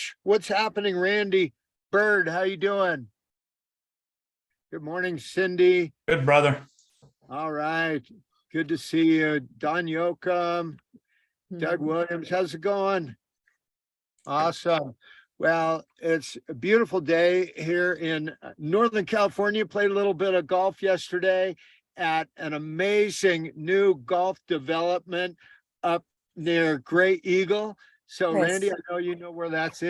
coach. What's happening, Randy? Byrd, how you doing? Good morning, Cindy. Good, brother. All right. Good to see you. Don Yoakum, Doug Williams, how's it going? Awesome. Well, it's a beautiful day here in Northern California. Played a little bit of golf yesterday at an amazing new golf development up near Great Eagle. So, Chris. Randy, I know you know where that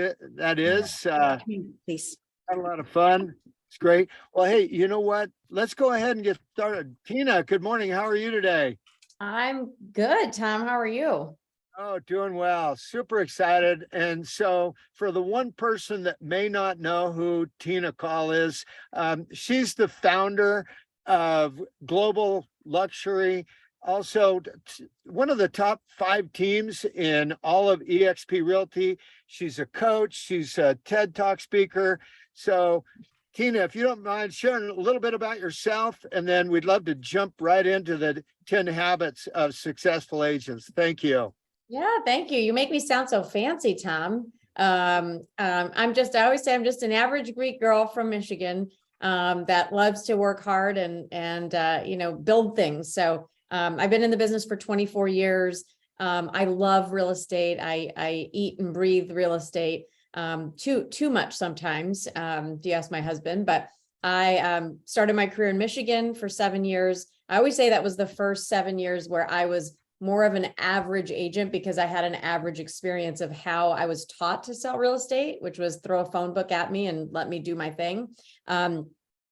is. Please. Had a lot of fun. It's great. Well, hey, you know what? Let's go ahead and get started. Tina, good morning. How are you today? I'm good, Tom. How are you? Oh, doing well. Super excited. And so for the one person that may not know who Tina Caul is, she's the founder of Global Luxury, also one of the top 5 teams in all of eXp Realty. She's a coach. She's a TED Talk speaker. So Tina, if you don't mind sharing a little bit about yourself, and then we'd love to jump right into the 10 habits of successful agents. Thank you. Yeah, thank you. You make me sound so fancy, Tom. I always say I'm just an average Greek girl from Michigan that loves to work hard and build things. So I've been in the business for 24 years. I love real estate. I eat and breathe real estate. Too much sometimes, if you ask my husband, but I started my career in Michigan for 7 years. I always say that was the first 7 years where I was more of an average agent because I had an average experience of how I was taught to sell real estate, which was throw a phone book at me and let me do my thing. And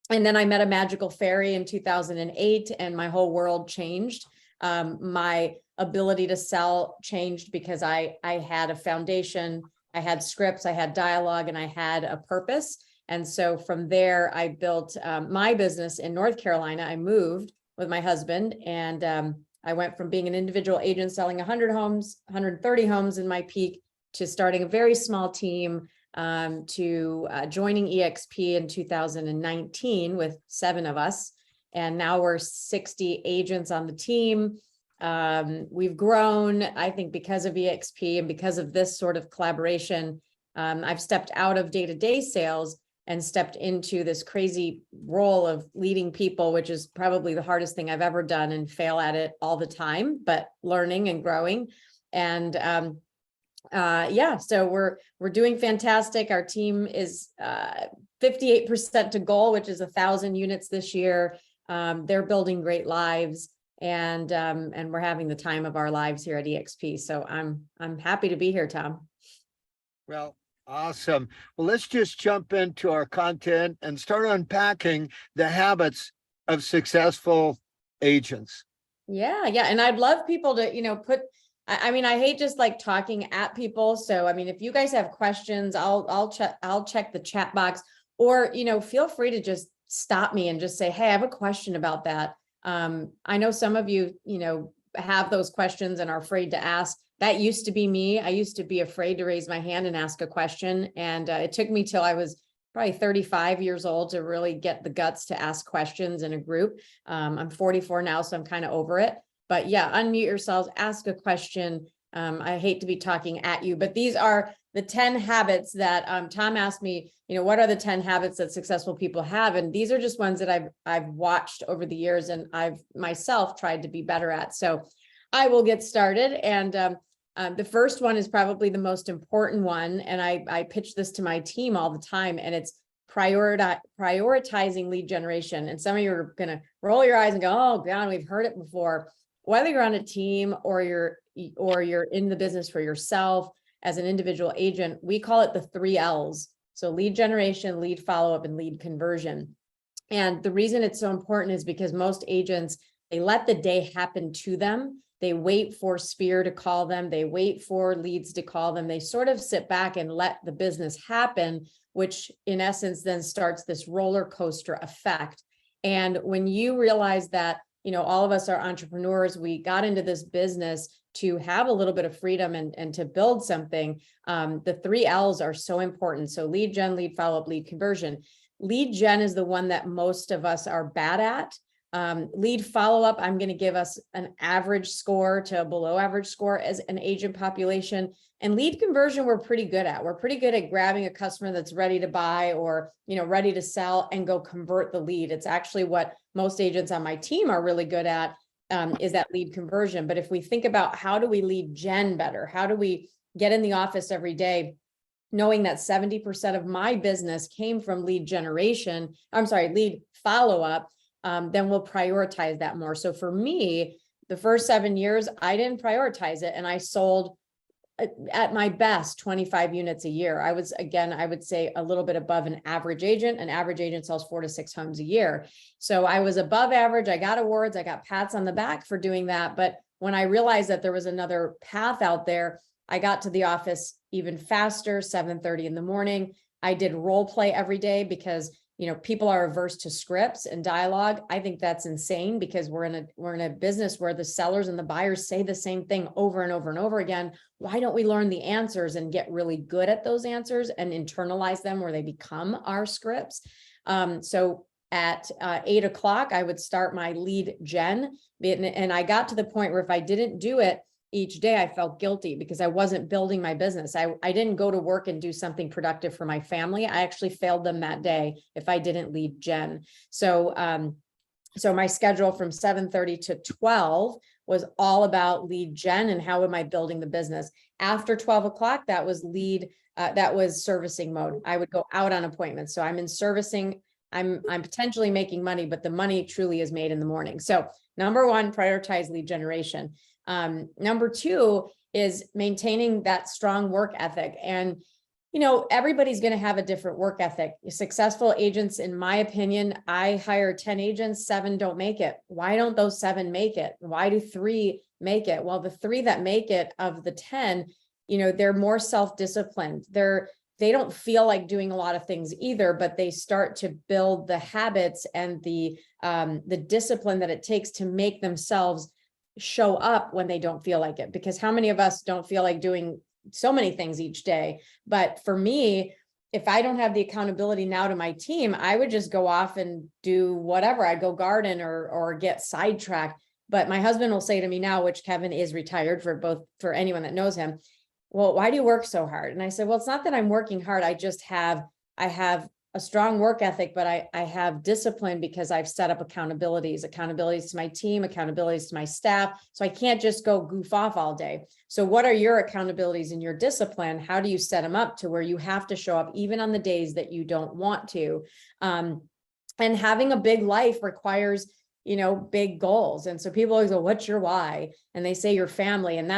then I met a magical fairy in 2008 and my whole world changed. My ability to sell changed because I had a foundation, I had scripts, I had dialogue, and I had a purpose. And so from there, I built my business in North Carolina. I moved with my husband and I went from being an individual agent selling 100 homes, 130 homes in my peak, to starting a very small team, to joining eXp in 2019 with 7 of us. And now we're 60 agents on the team. We've grown, I think, because of eXp and because of this sort of collaboration. I've stepped out of day-to-day sales and stepped into this crazy role of leading people, which is probably the hardest thing I've ever done, and fail at it all the time, but learning and growing. And so we're doing fantastic. Our team is 58% to goal, which is 1,000 units this year. They're building great lives, and we're having the time of our lives here at eXp. So I'm happy to be here, Tom. Well, awesome. Well, let's just jump into our content and start unpacking the habits of successful agents. Yeah. And I'd love people to, I hate just like talking at people. So, if you guys have questions, I'll check the chat box, or, feel free to just stop me and just say, hey, I have a question about that. I know some of you, have those questions and are afraid to ask. That used to be me. I used to be afraid to raise my hand and ask a question. And it took me till I was probably 35 years old to really get the guts to ask questions in a group. I'm 44 now, so I'm kind of over it. But yeah, unmute yourselves, ask a question. I hate to be talking at you, but these are the 10 habits that Tom asked me, what are the 10 habits that successful people have? And these are just ones that I've watched over the years and I've myself tried to be better at. So I will get started. And the first one is probably the most important one. And I pitch this to my team all the time, and it's prioritizing lead generation. And some of you are going to roll your eyes and go, oh God, we've heard it before. Whether you're on a team or you're in the business for yourself as an individual agent, we call it the 3 L's. So lead generation, lead follow-up, and lead conversion. And the reason it's so important is because most agents, they let the day happen to them. They wait for Sphere to call them. They wait for leads to call them. They sort of sit back and let the business happen, which in essence then starts this roller coaster effect. And when you realize that, all of us are entrepreneurs, we got into this business to have a little bit of freedom and to build something, the 3 L's are so important. So lead gen, lead follow-up, lead conversion. Lead gen is the one that most of us are bad at. Lead follow-up, I'm going to give us an average score to a below average score as an agent population. And lead conversion, we're pretty good at. We're pretty good at grabbing a customer that's ready to buy or, ready to sell and go convert the lead. It's actually what most agents on my team are really good at, is that lead conversion. But if we think about how do we lead gen better, how do we get in the office every day, knowing that 70% of my business came from lead generation, lead follow-up, then we'll prioritize that more. So for me, the first 7 years, I didn't prioritize it. And I sold at my best 25 units a year. I was, again, I would say a little bit above an average agent. An average agent sells 4 to 6 homes a year. So I was above average. I got awards. I got pats on the back for doing that. But when I realized that there was another path out there, I got to the office even faster, 7:30 in the morning. I did role play every day because people are averse to scripts and dialogue. I think that's insane because we're in a business where the sellers and the buyers say the same thing over and over and over again. Why don't we learn the answers and get really good at those answers and internalize them where they become our scripts? So at 8 o'clock, I would start my lead gen. And I got to the point where if I didn't do it each day, I felt guilty because I wasn't building my business. I didn't go to work and do something productive for my family. I actually failed them that day if I didn't lead gen. So my schedule from 7:30 to 12 was all about lead gen and how am I building the business. After 12 o'clock, that was that was servicing mode. I would go out on appointments. So I'm in servicing. I'm potentially making money, but the money truly is made in the morning. So number one, prioritize lead generation. Number two is maintaining that strong work ethic. And, everybody's going to have a different work ethic. Successful agents, in my opinion, I hire 10 agents, 7 don't make it. Why don't those 7 make it? Why do 3 make it? Well, the 3 that make it of the 10, they're more self-disciplined. They don't feel like doing a lot of things either, but they start to build the habits and the discipline that it takes to make themselves show up when they don't feel like it. Because how many of us don't feel like doing so many things each day? But for me, if I don't have the accountability now to my team, I would just go off and do whatever. I'd go garden or get sidetracked. But my husband will say to me now, which Kevin is retired for anyone that knows him, well, why do you work so hard? And I said, well, it's not that I'm working hard. I have a strong work ethic, but I have discipline because I've set up accountabilities to my team, accountabilities to my staff. So I can't just go goof off all day. So what are your accountabilities and your discipline? How do you set them up to where you have to show up even on the days that you don't want to? And having a big life requires, big goals. And so people always go, what's your why? And they say your family. And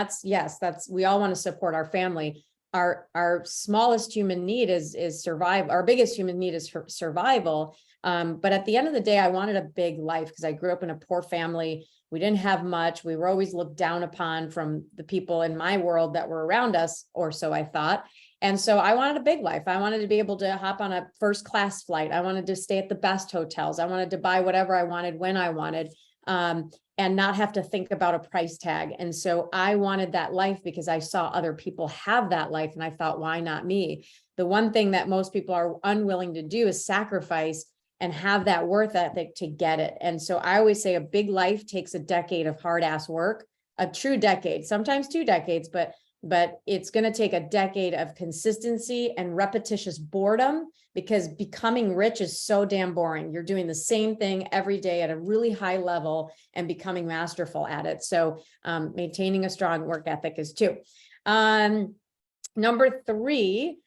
we all want to support our family. Our smallest human need is survival. Our biggest human need is for survival. But at the end of the day, I wanted a big life because I grew up in a poor family. We didn't have much. We were always looked down upon from the people in my world that were around us, or so I thought. And so I wanted a big life. I wanted to be able to hop on a first class flight. I wanted to stay at the best hotels. I wanted to buy whatever I wanted when I wanted. And not have to think about a price tag. And so I wanted that life because I saw other people have that life. And I thought, why not me? The one thing that most people are unwilling to do is sacrifice and have that worth ethic to get it. And so I always say a big life takes a decade of hard ass work, a true decade, sometimes 2 decades, but it's going to take a decade of consistency and repetitious boredom, because becoming rich is so damn boring. You're doing the same thing every day at a really high level and becoming masterful at it. So maintaining a strong work ethic is 2. Number 3,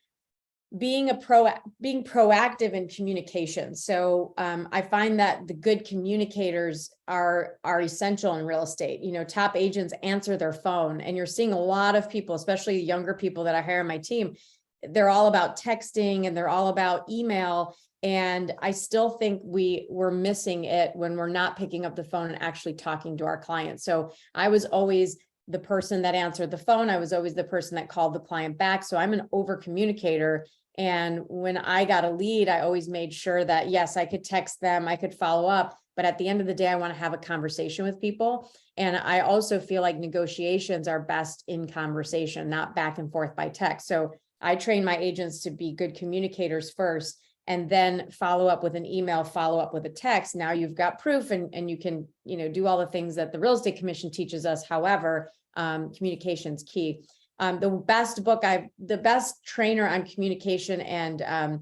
being proactive in communication. So I find that the good communicators are essential in real estate. Top agents answer their phone, and you're seeing a lot of people, especially younger people that I hire on my team. They're all about texting and they're all about email. And I still think we're missing it when we're not picking up the phone and actually talking to our clients. So I was always the person that answered the phone. I was always the person that called the client back. So I'm an over communicator. And when I got a lead, I always made sure that, yes, I could text them, I could follow up, but at the end of the day, I want to have a conversation with people. And I also feel like negotiations are best in conversation, not back and forth by text. So I train my agents to be good communicators first, and then follow up with an email, follow up with a text. Now you've got proof, and you can, do all the things that the Real Estate Commission teaches us. However, communication's key. The best trainer on communication and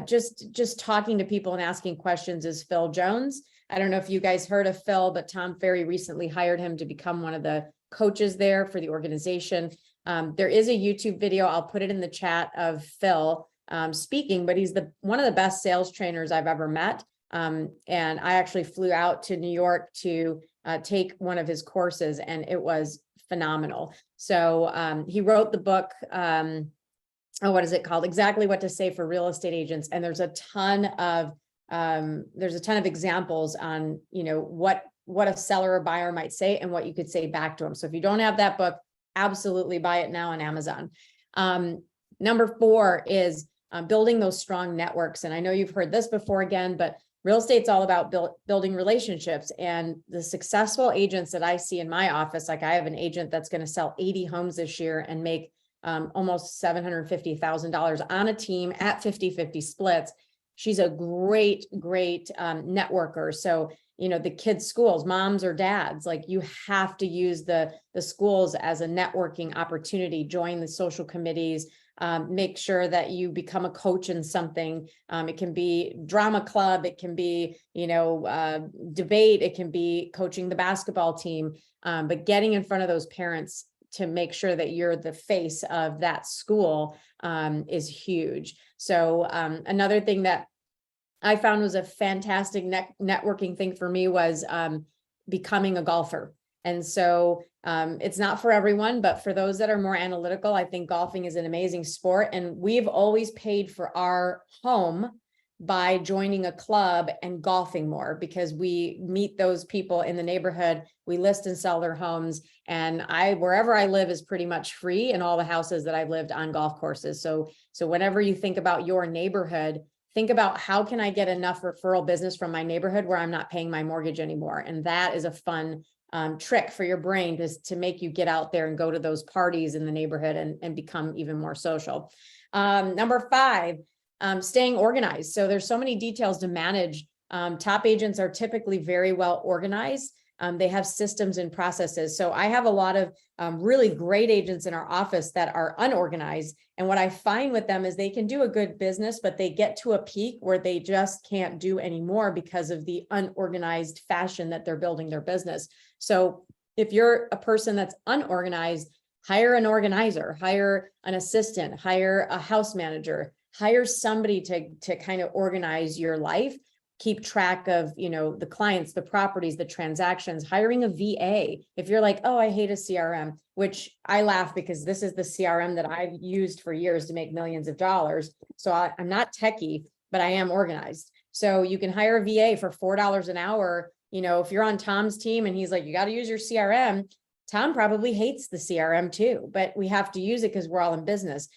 just talking to people and asking questions is Phil Jones. I don't know if you guys heard of Phil, but Tom Ferry recently hired him to become one of the coaches there for the organization. There is a YouTube video, I'll put it in the chat, of Phil speaking, but he's one of the best sales trainers I've ever met. And I actually flew out to New York to take one of his courses, and it was phenomenal. So he wrote the book, what is it called? Exactly What to Say for Real Estate Agents. And there's a ton of examples on, what a seller or buyer might say and what you could say back to them. So if you don't have that book, absolutely buy it now on Amazon. Number 4 is building those strong networks. And I know you've heard this before again, but real estate's all about building relationships. And the successful agents that I see in my office, like I have an agent that's going to sell 80 homes this year and make almost $750,000 on a team at 50-50 splits. She's a great networker. So, the kids' schools, moms or dads, like you have to use the schools as a networking opportunity. Join the social committees, make sure that you become a coach in something. It can be drama club, it can be, debate, it can be coaching the basketball team, but getting in front of those parents to make sure that you're the face of that school is huge. So another thing that I found was a fantastic networking thing for me was becoming a golfer. And so it's not for everyone, but for those that are more analytical, I think golfing is an amazing sport. And we've always paid for our home by joining a club and golfing more, because we meet those people in the neighborhood, we list and sell their homes. And wherever I live is pretty much free, and all the houses that I've lived on golf courses. So whenever you think about your neighborhood, think about how can I get enough referral business from my neighborhood where I'm not paying my mortgage anymore. And that is a fun trick for your brain to make you get out there and go to those parties in the neighborhood and become even more social. Number 5, staying organized. So there's so many details to manage. Top agents are typically very well organized. They have systems and processes. So I have a lot of really great agents in our office that are unorganized. And what I find with them is they can do a good business, but they get to a peak where they just can't do anymore because of the unorganized fashion that they're building their business. So if you're a person that's unorganized, hire an organizer, hire an assistant, hire a house manager, hire somebody to kind of organize your life. Keep track of, the clients, the properties, the transactions, hiring a VA. If you're like, oh, I hate a CRM, which I laugh because this is the CRM that I've used for years to make millions of dollars. So I'm not techie, but I am organized. So you can hire a VA for $4 an hour. If you're on Tom's team and he's like, you got to use your CRM, Tom probably hates the CRM too, but we have to use it because we're all in business.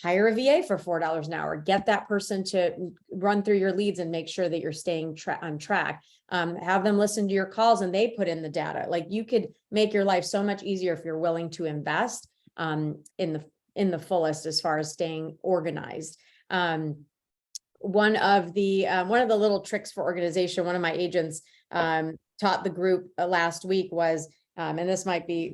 Hire a VA for $4 an hour, get that person to run through your leads and make sure that you're staying on track. Have them listen to your calls and they put in the data. Like, you could make your life so much easier if you're willing to invest in the fullest as far as staying organized. One of the little tricks for organization, one of my agents taught the group last week was, and this might be,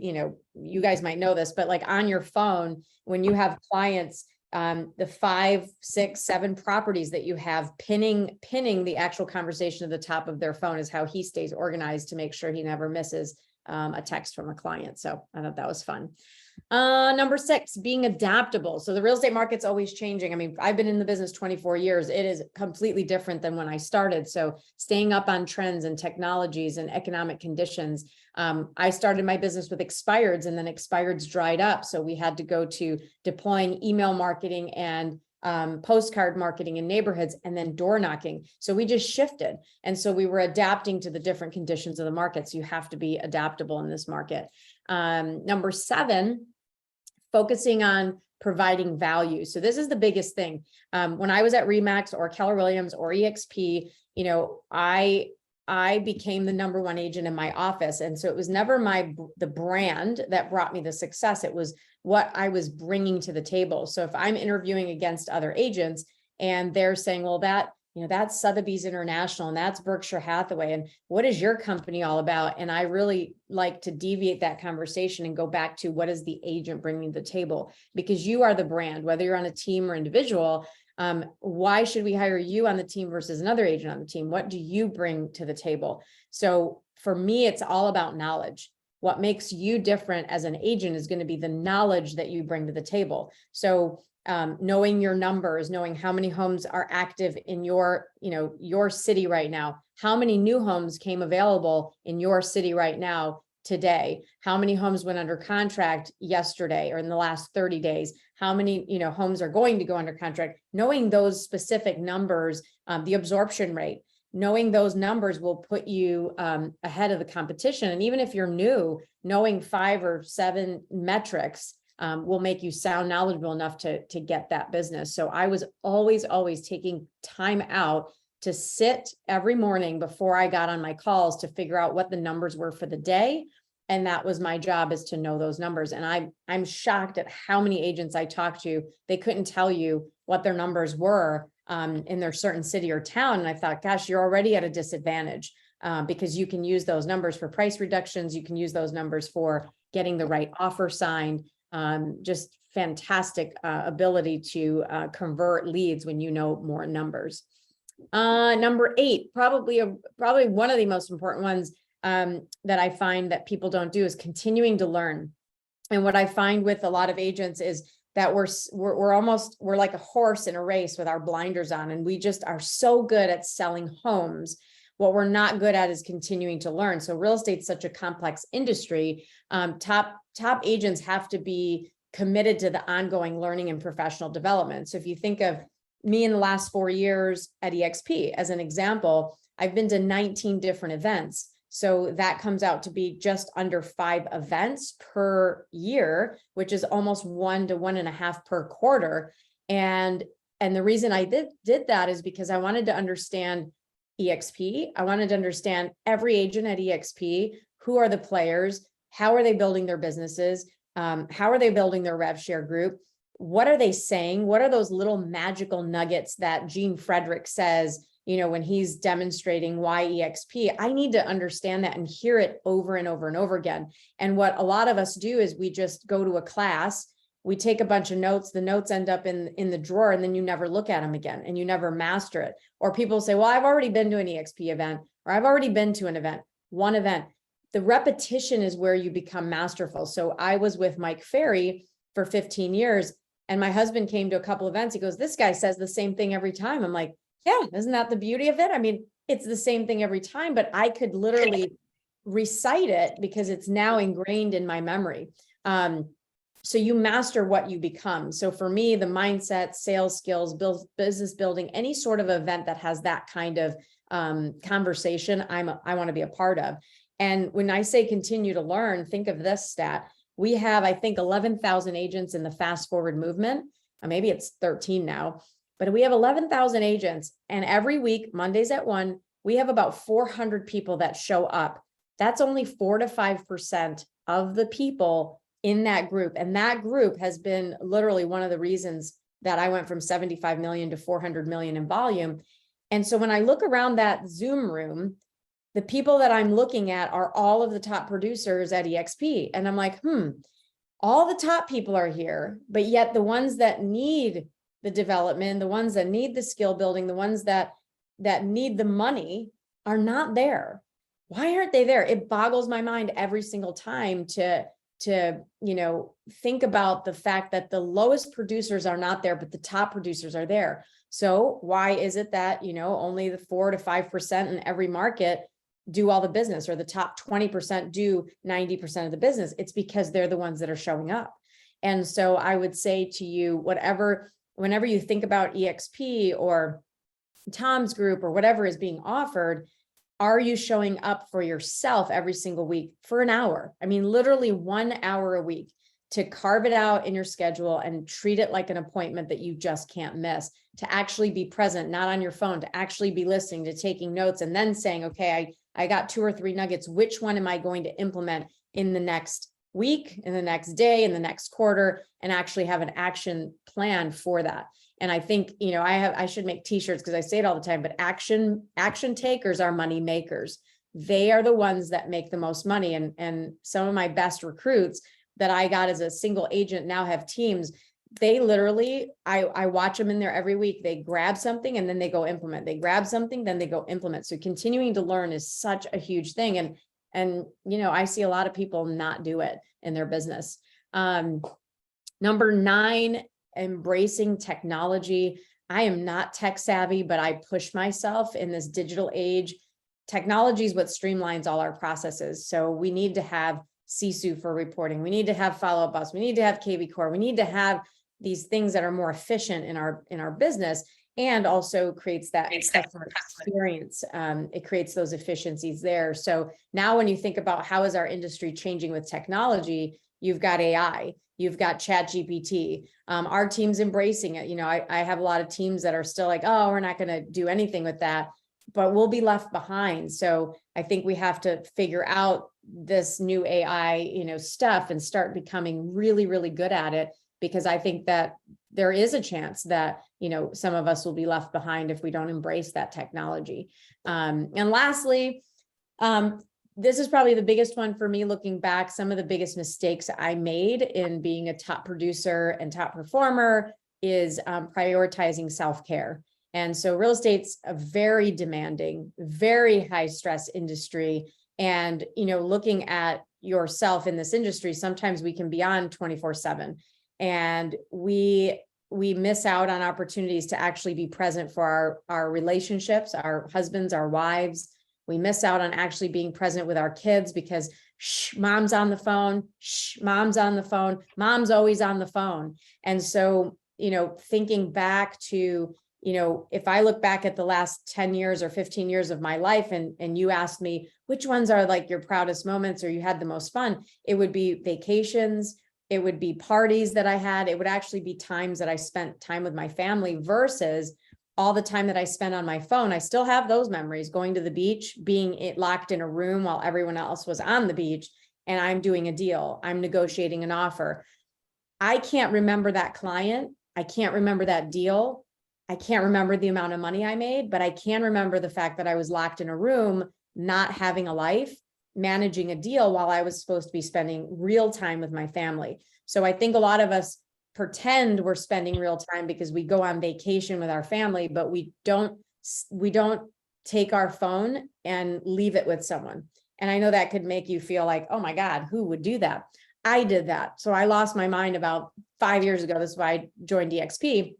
you guys might know this, but like on your phone, when you have clients, the 5, 6, 7 properties that you have, pinning the actual conversation at the top of their phone is how he stays organized to make sure he never misses a text from a client. So I thought that was fun. Number 6, being adaptable. So the real estate market's always changing. I mean, I've been in the business 24 years. It is completely different than when I started. So staying up on trends and technologies and economic conditions. I started my business with expireds, and then expireds dried up. So we had to go to deploying email marketing and postcard marketing in neighborhoods, and then door knocking. So we just shifted. And so we were adapting to the different conditions of the market. So you have to be adaptable in this market. Number 7, focusing on providing value. So this is the biggest thing. When I was at Remax or Keller Williams or EXP, I became the number 1 agent in my office. And so it was never the brand that brought me the success. It was what I was bringing to the table. So if I'm interviewing against other agents and they're saying, well, that's Sotheby's International and that's Berkshire Hathaway. And what is your company all about? And I really like to deviate that conversation and go back to what is the agent bringing to the table? Because you are the brand, whether you're on a team or individual. Why should we hire you on the team versus another agent on the team? What do you bring to the table? So for me, it's all about knowledge. What makes you different as an agent is going to be the knowledge that you bring to the table. So knowing your numbers, knowing how many homes are active in your city right now, how many new homes came available in your city right now today, how many homes went under contract yesterday or in the last 30 days, how many homes are going to go under contract, knowing those specific numbers, the absorption rate, knowing those numbers will put you ahead of the competition. And even if you're new, knowing 5 or 7 metrics will make you sound knowledgeable enough to get that business. So I was always taking time out to sit every morning before I got on my calls to figure out what the numbers were for the day. And that was my job, is to know those numbers. And I'm shocked at how many agents I talked to. They couldn't tell you what their numbers were in their certain city or town. And I thought, gosh, you're already at a disadvantage because you can use those numbers for price reductions. You can use those numbers for getting the right offer signed. Just fantastic ability to convert leads when you know more numbers. Number 8, probably one of the most important ones that I find that people don't do is continuing to learn. And what I find with a lot of agents is that we're like a horse in a race with our blinders on, and we just are so good at selling homes. What we're not good at is continuing to learn. So real estate's such a complex industry. Top agents have to be committed to the ongoing learning and professional development. So if you think of me in the last 4 years at EXP, as an example, I've been to 19 different events. So that comes out to be just under 5 events per year, which is almost 1 to 1.5 per quarter. And the reason I did that is because I wanted to understand EXP. I wanted to understand every agent at EXP. Who are the players? How are they building their businesses? How are they building their rev share group? What are they saying? What are those little magical nuggets that Gene Frederick says, when he's demonstrating why EXP? I need to understand that and hear it over and over and over again. And what a lot of us do is we just go to a class, we take a bunch of notes, the notes end up in the drawer, and then you never look at them again and you never master it. Or people say, well, I've already been to an EXP event, or I've already been to one event. The repetition is where you become masterful. So I was with Mike Ferry for 15 years, and my husband came to a couple events. He goes, this guy says the same thing every time. I'm like, yeah, isn't that the beauty of it? I mean, it's the same thing every time, but I could literally recite it because it's now ingrained in my memory. So you master what you become. So for me, the mindset, sales skills, business building, any sort of event that has that kind of conversation, I want to be a part of. And when I say continue to learn, think of this stat. We have, I think, 11,000 agents in the fast forward movement. Maybe it's 13 now, but we have 11,000 agents. And every week, Mondays at 1, we have about 400 people that show up. That's only 4 to 5% of the people in that group. And that group has been literally one of the reasons that I went from 75 million to 400 million in volume. And so when I look around that Zoom room, the people that I'm looking at are all of the top producers at EXP. And I'm like, all the top people are here, but yet the ones that need the development, the ones that need the skill building, the ones that need the money are not there. Why aren't they there? It boggles my mind every single time to think about the fact that the lowest producers are not there, but the top producers are there. So why is it that, only the 4 to 5% in every market do all the business, or the top 20% do 90% of the business? It's because they're the ones that are showing up. And so I would say to you, whenever you think about EXP or Tom's group or whatever is being offered, are you showing up for yourself every single week for an hour? I mean, literally 1 hour a week to carve it out in your schedule and treat it like an appointment that you just can't miss, to actually be present, not on your phone, to actually be listening, to taking notes, and then saying, okay, I got 2 or 3 nuggets. Which one am I going to implement in the next week, in the next day, in the next quarter, and actually have an action plan for that? And I think, I should make t-shirts because I say it all the time, but action takers are money makers. They are the ones that make the most money. And some of my best recruits that I got as a single agent now have teams. They literally, I watch them in there every week. They grab something and then they go implement. They grab something, then they go implement. So continuing to learn is such a huge thing. And I see a lot of people not do it in their business. Number 9, embracing technology. I am not tech savvy, but I push myself in this digital age. Technology is what streamlines all our processes. So we need to have CSU for reporting. We need to have follow-up boss. We need to have KV Core. We need to have these things that are more efficient in our business, and also creates that customer experience. It creates those efficiencies there. So now when you think about how is our industry changing with technology, you've got AI, you've got ChatGPT. Our team's embracing it. I have a lot of teams that are still like, oh, we're not going to do anything with that, but we'll be left behind. So I think we have to figure out this new AI, stuff and start becoming really, really good at it, because I think that there is a chance that, some of us will be left behind if we don't embrace that technology. And lastly, this is probably the biggest one for me looking back. Some of the biggest mistakes I made in being a top producer and top performer is prioritizing self-care. And so real estate's a very demanding, very high stress industry. And, looking at yourself in this industry, sometimes we can be on 24/7, and we miss out on opportunities to actually be present for our relationships, our husbands, our wives. We miss out on actually being present with our kids because mom's on the phone, mom's on the phone, mom's always on the phone. And so, thinking back to, if I look back at the last 10 years or 15 years of my life, and you asked me, which ones are like your proudest moments or you had the most fun, it would be vacations. It would be parties that I had. It would actually be times that I spent time with my family versus all the time that I spent on my phone. I still have those memories, going to the beach, being locked in a room while everyone else was on the beach, and I'm doing a deal. I'm negotiating an offer. I can't remember that client. I can't remember that deal. I can't remember the amount of money I made, but I can remember the fact that I was locked in a room, not having a life, managing a deal while I was supposed to be spending real time with my family. So I think a lot of us pretend we're spending real time because we go on vacation with our family, but we don't take our phone and leave it with someone. And I know that could make you feel like, oh my God, who would do that? I did that. So I lost my mind about 5 years ago. This is why I joined EXP.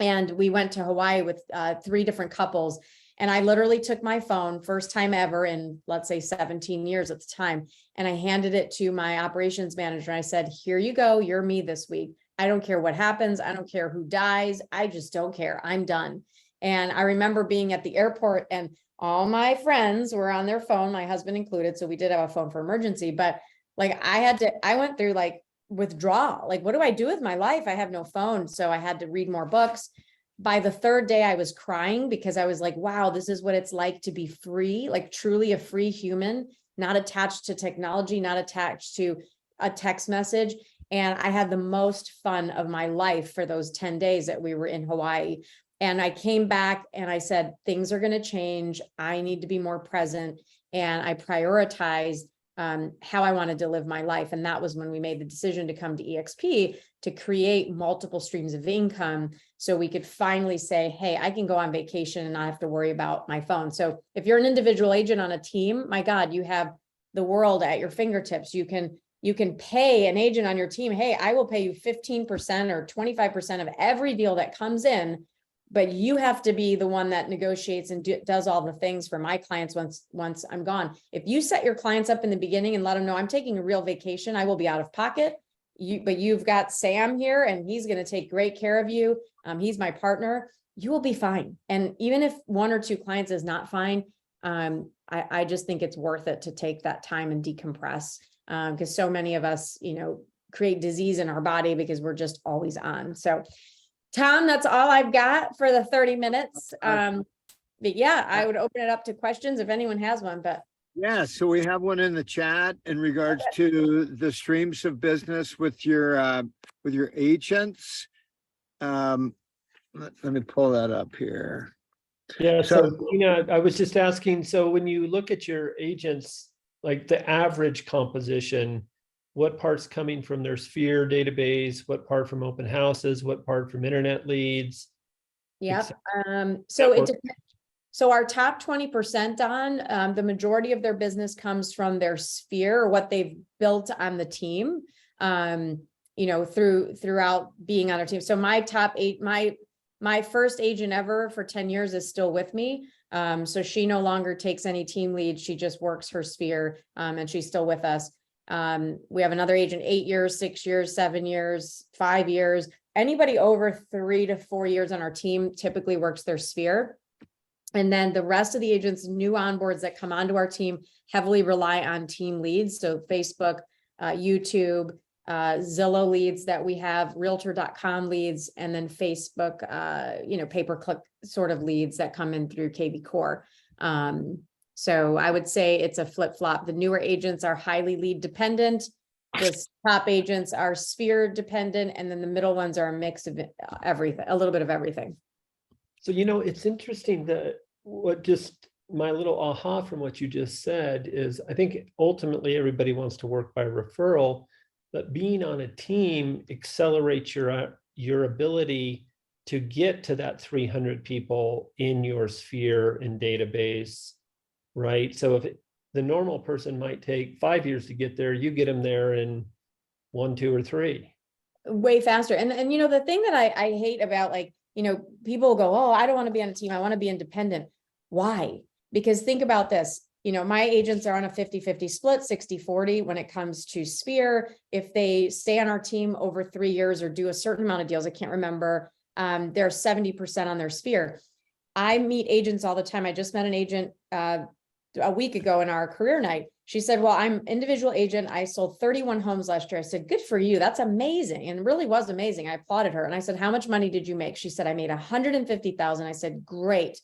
And we went to Hawaii with 3 different couples. And I literally took my phone, first time ever in, let's say, 17 years at the time. And I handed it to my operations manager. And I said, here you go. You're me this week. I don't care what happens. I don't care who dies. I just don't care. I'm done. And I remember being at the airport and all my friends were on their phone, my husband included. So we did have a phone for emergency, but like I went through like withdrawal. Like, what do I do with my life? I have no phone. So I had to read more books. By the 3rd day, I was crying because I was like, wow, this is what it's like to be free, like truly a free human, not attached to technology, not attached to a text message. And I had the most fun of my life for those 10 days that we were in Hawaii. And I came back and I said, things are going to change. I need to be more present. And I prioritized how I wanted to live my life. And that was when we made the decision to come to EXP to create multiple streams of income so we could finally say, hey, I can go on vacation and not have to worry about my phone. So if you're an individual agent on a team, my God, you have the world at your fingertips. You can pay an agent on your team, hey, I will pay you 15% or 25% of every deal that comes in, but you have to be the one that negotiates and does all the things for my clients once I'm gone. If you set your clients up in the beginning and let them know I'm taking a real vacation, I will be out of pocket. But you've got Sam here and he's going to take great care of you. He's my partner. You will be fine. And even if 1 or 2 clients is not fine, I just think it's worth it to take that time and decompress. Because so many of us, create disease in our body because we're just always on. So Tom, that's all I've got for the 30 minutes. But yeah, I would open it up to questions if anyone has one, but. Yeah, so we have one in the chat in regards to the streams of business with your agents. let me pull that up here. Yeah, So- so Tina, I was just asking, so when you look at your agents, like the average composition, what part's coming from their Sphere database, what part from open houses, what part from internet leads? Yep. So it Network. depends. So our top 20%, Don, the majority of their business comes from their Sphere or what they've built on the team. Throughout being on our team. So my top 8, my first agent ever for 10 years is still with me. So she no longer takes any team lead. She just works her Sphere, and she's still with us. We have another agent, 8 years, 6 years, 7 years, 5 years. Anybody over 3 to 4 years on our team typically works their Sphere. And then the rest of the agents, new onboards that come onto our team heavily rely on team leads. So Facebook, YouTube, Zillow leads that we have, realtor.com leads, and then Facebook, pay-per-click sort of leads that come in through KV Core. So I would say it's a flip-flop. The newer agents are highly lead dependent. The top agents are Sphere dependent, and then the middle ones are a mix of everything, a little bit of everything. So, it's interesting that my little aha from what you just said is, I think ultimately everybody wants to work by referral, but being on a team accelerates your ability to get to that 300 people in your Sphere and database, right? So if the normal person might take 5 years to get there, you get them there in 1, 2, or 3. Way faster. And the thing that I hate about, people go, oh, I don't want to be on a team. I want to be independent. Why? Because think about this. My agents are on a 50-50 split, 60-40 when it comes to Sphere. If they stay on our team over 3 years or do a certain amount of deals, I can't remember, they're 70% on their Sphere. I meet agents all the time. I just met an agent a week ago in our career night. She said, well, I'm individual agent. I sold 31 homes last year. I said, good for you. That's amazing. And it really was amazing. I applauded her. And I said, how much money did you make? She said, I made 150,000. I said, great.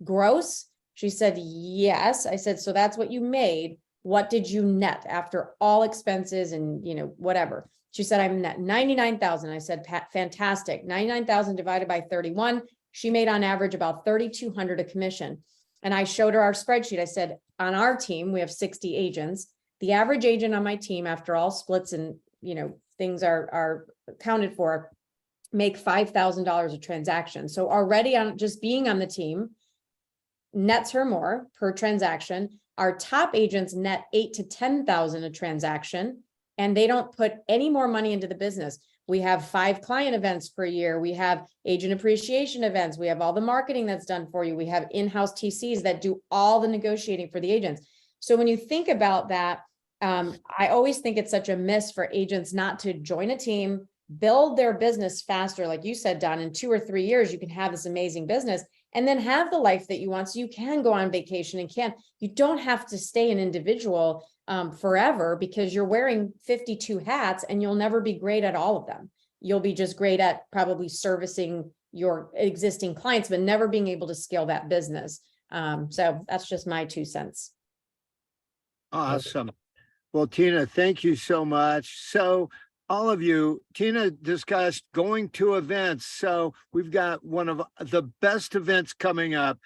Gross? She said, yes. I said, so that's what you made. What did you net after all expenses and, whatever? She said, I'm net 99,000. I said, fantastic. 99,000 divided by 31. She made on average about 3,200 a commission. And I showed her our spreadsheet. I said, on our team, we have 60 agents. The average agent on my team, after all splits and, things are accounted for, make $5,000 a transaction. So already on just being on the team nets her more per transaction. Our top agents net 8,000 to 10,000 a transaction, and they don't put any more money into the business. We have 5 client events per year. We have agent appreciation events. We have all the marketing that's done for you. We have in-house TCs that do all the negotiating for the agents. So when you think about that, I always think it's such a miss for agents not to join a team, build their business faster. Like you said, Don, in 2 or 3 years, you can have this amazing business and then have the life that you want. So you can go on vacation and you don't have to stay an individual forever, because you're wearing 52 hats and you'll never be great at all of them. You'll be just great at probably servicing your existing clients, but never being able to scale that business. So that's just my 2 cents. Awesome. Well, Tina, thank you so much. So all of you, Tina discussed going to events. So we've got one of the best events coming up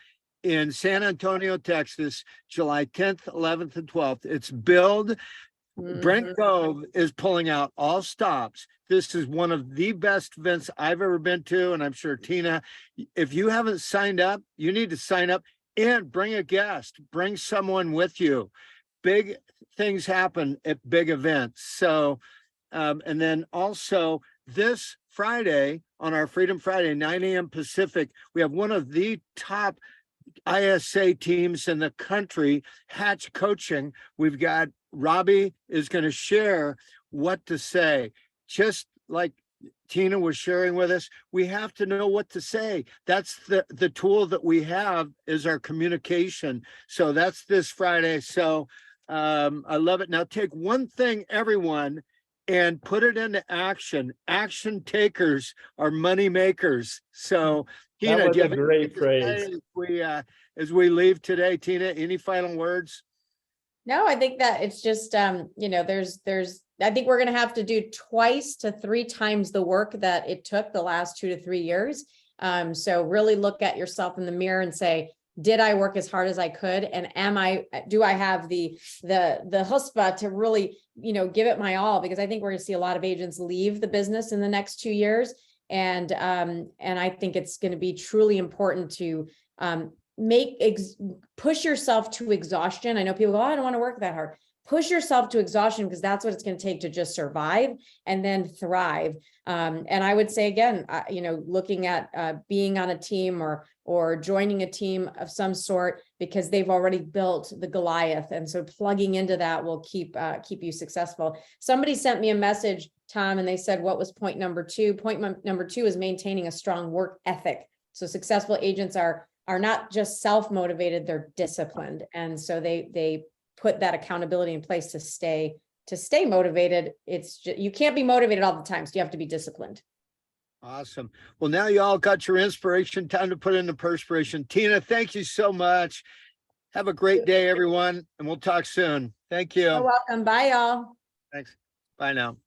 in San Antonio, Texas, July 10th, 11th, and 12th. It's Byrd. Brent Gove is pulling out all stops. This is one of the best events I've ever been to. And I'm sure, Tina, if you haven't signed up, you need to sign up and bring a guest, bring someone with you. Big things happen at big events. So, and then also this Friday on our Freedom Friday, 9 a.m. Pacific, we have one of the top ISA teams in the country, Hatch Coaching. We've got Robbie is going to share what to say. Just like Tina was sharing with us, we have to know what to say. That's the tool that we have is our communication. So that's this Friday. So I love it. Now take one thing, everyone, and put it into action. Action takers are money makers. So Tina, That was a great phrase. As we leave today, Tina, any final words? No, I think that it's just, I think we're going to have to do 2 to 3 times the work that it took the last 2 to 3 years. So really look at yourself in the mirror and say, did I work as hard as I could? And do I have the chutzpah to really, give it my all? Because I think we're gonna see a lot of agents leave the business in the next 2 years. And I think it's going to be truly important to push yourself to exhaustion. I know people go, oh, I don't want to work that hard. Push yourself to exhaustion, because that's what it's going to take to just survive and then thrive. And I would say again, looking at being on a team or joining a team of some sort, because they've already built the Goliath, and so plugging into that will keep you successful. Somebody sent me a message, Tom, and they said, what was point number 2? Point number 2 is maintaining a strong work ethic. So successful agents are not just self-motivated, they're disciplined. And so they put that accountability in place to stay motivated. It's just, you can't be motivated all the time, so you have to be disciplined. Awesome. Well, now you all got your inspiration. Time to put in the perspiration. Tina, thank you so much. Have a great day, everyone, and we'll talk soon. Thank you. You're welcome. Bye, y'all. Thanks. Bye now.